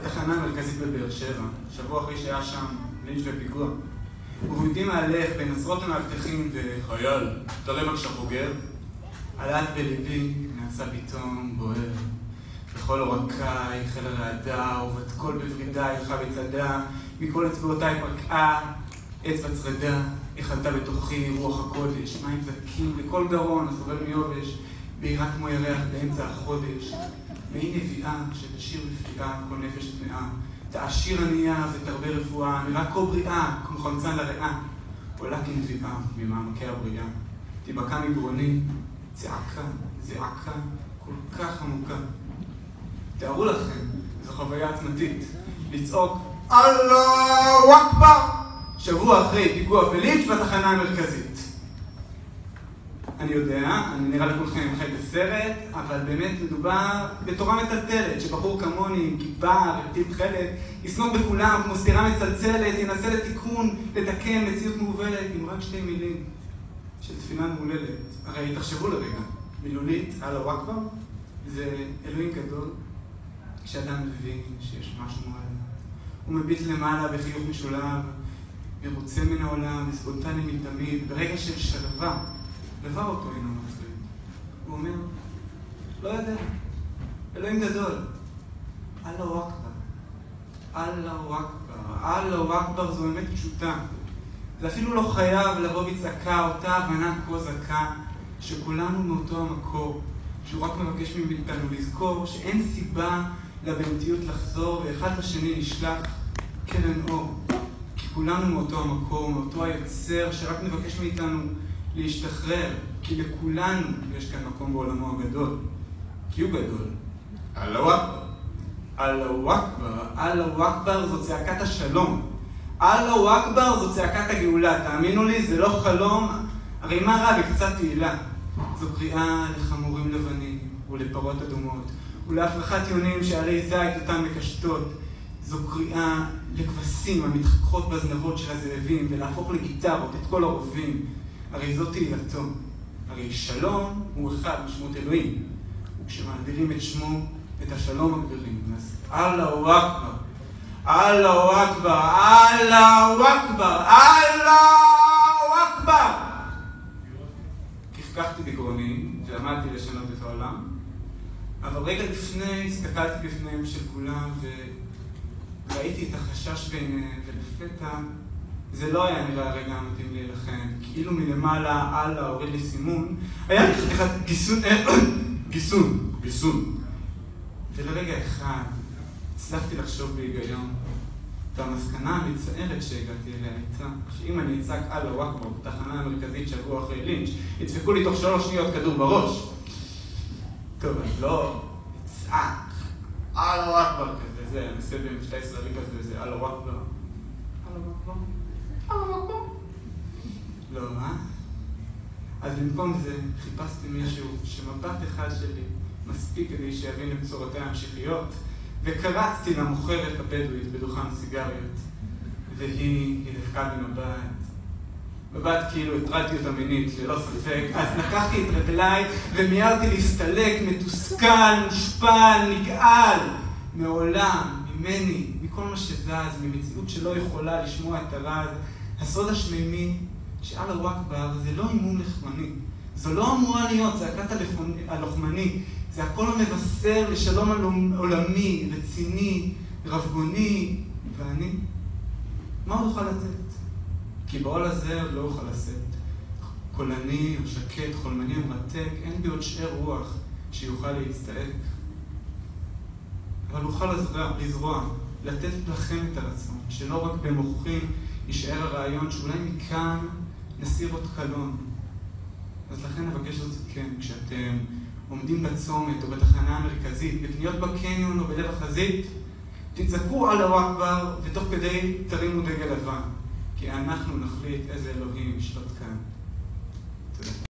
בתחנה המרכזית בבאר שבע, שבוע אחרי שהיה שם לינץ' ופיגוע. ובעודי מהלך בין עשרות המאבטחים וחייל, תראה בבקשה בוגר. עלת בליבי נעשה פתאום בוער. בכל עורקיי החל הרעדה, ובת קול בברידה הלכה בצדה, מכל אצבעותיי פרקעה אצבע צרדה, החלטה בתוכי רוח הקודש, מים זקים בכל גרון הסובל מיובש, בעירה כמו ירח באמצע החודש. והיא נביאה שתשיר בפליאה כל נפש טמאה, תעשיר ענייה ותרבה רפואה, נראה כה בריאה כמו חמצן לריאה, עולה כנביאה ממעמקי הבריאה. תיבקע מגרוני צעקה, זעקה כל כך עמוקה. תארו לכם, זו חוויה עצמתית, לצעוק אללהו אכבר שבוע אחרי פיגוע ולינץ' בתחנה המרכזית. אני יודע, אני נראה לכולכם חי בסרט, אבל באמת מדובר בתורה מטלטלת, שבחור כמוני עם כיפה ופתיל תכלת, יסנוק בכולם כמו סתירה מצלצלת, ינסה לתיקון, לתקן מציאות מעובלת עם רק שתי מילים של תפילה מעוללת. הרי תחשבו לרגע, מילולית אללהו אכבר זה אלוהים גדול, כשאדם מבין שיש משהו מעלה. הוא מביט למעלה בחיוך משולב, מרוצה מן העולם, ספונטני מתמיד, ברגע של שלווה, דבר אותו אינו מפריד. הוא אומר, לא יודע, אלוהים גדול, אללהו אכבר, אללהו אכבר, אללהו אכבר זו אמת פשוטה. זה אפילו לא חייב לבוא בצעקה, אותה הבנה כה זכה, שכולנו מאותו המקור, שהוא רק מבקש מאיתנו לזכור שאין סיבה לבהמתיות לחזור, ואחד לשני נשלח קרן אור. כי כולנו מאותו המקור, מאותו היוצר, שרק מבקש מאיתנו להשתחרר, כי לכולנו יש כאן מקום בעולמו הגדול. כי הוא גדול. אללהו אכבר. אללהו אכבר. אללהו אכבר זו צעקת השלום. אללהו אכבר זו צעקת הגאולה. תאמינו לי, זה לא חלום, הרי מה רע בקצת תהילה? זו קריאה לחמורים לבנים ולפרות אדומות, ולהפרחת יונים שעלי זית אותם מקשטות. זו קריאה לכבשים המתחככות בזנבות של הזאבים, ולהפוך לגיטרות את כל הרובים. הרי זו תהילתו. הרי שלום הוא אחד משמות אלוהים. וכשמאדירים את שמו, את השלום מגדירים. אז אללהו אכבר, אללהו אכבר, אללהו אכבר, אללהו אכבר. כחכחתי בגרוני ועמדתי לשנות את העולם, אבל רגע לפני הסתכלתי בפניהם של כולם וראיתי את החשש ביניהם, ולפתע זה לא היה נראה הרגע המתאים להילחם. כאילו מלמעלה אללה הוריד לי סימון, היה לי חתיכת גיסון. ולרגע אחד הצלחתי לחשוב בהיגיון, והמסקנה המצערת שהגעתי אליה הייתה שאם אני אצעק אללהו אכבר בתחנה המרכזית שבוע אחרי לינץ' ידפקו לי תוך 3 שניות כדור בראש. טוב, אז לא אצעק אללהו אכבר כזה, זה נעשה במבטא ישראלי כזה, זה אללהו אכבר. אללהו אכבר? אללהו אכבר? לא, אז במקום זה חיפשתי מישהו שמבט אחד שלי מספיק כדי שיבין לבשורותיי המשיחיות, וקרצתי למוכרת הבדואית בדוכן סיגריות, והיא דפקה במבט כאילו הטרדתי אותה מינית, ללא ספק. אז לקחתי את רגליי ומיהרתי להסתלק, מתוסכל, מושפל, נגעל מעולם, ממני, מכל מה שזז, ממציאות שלא יכולה לשמוע את הרז. הסוד השמימי שאללהו אכבר זה לא אימום לחמני, זו לא אמורה להיות זעקת הלוחמני, זה הכל המבשר לשלום עולמי, רציני, רבגוני, ואני, מה הוא יוכל לתת? כי בעול הזה עוד לא יוכל לשאת. קולני, שקט, חולמני ומרתק, אין בי עוד שאר רוח שיוכל להצטעק. אבל אוכל לזרוע, לתת לכם את הרצון, שלא רק במוחי יישאר הרעיון שאולי מכאן נסיר עוד קלון. אז לכן נבקש זאת כן, כשאתם עומדים בצומת או בתחנה המרכזית, בקניות בקניון או בלב החזית, תצעקו אללהו אכבר ותוך כדי תרימו דגל לבן, כי אנחנו נחליט איזה אלוהים ישלוט כאן. תודה.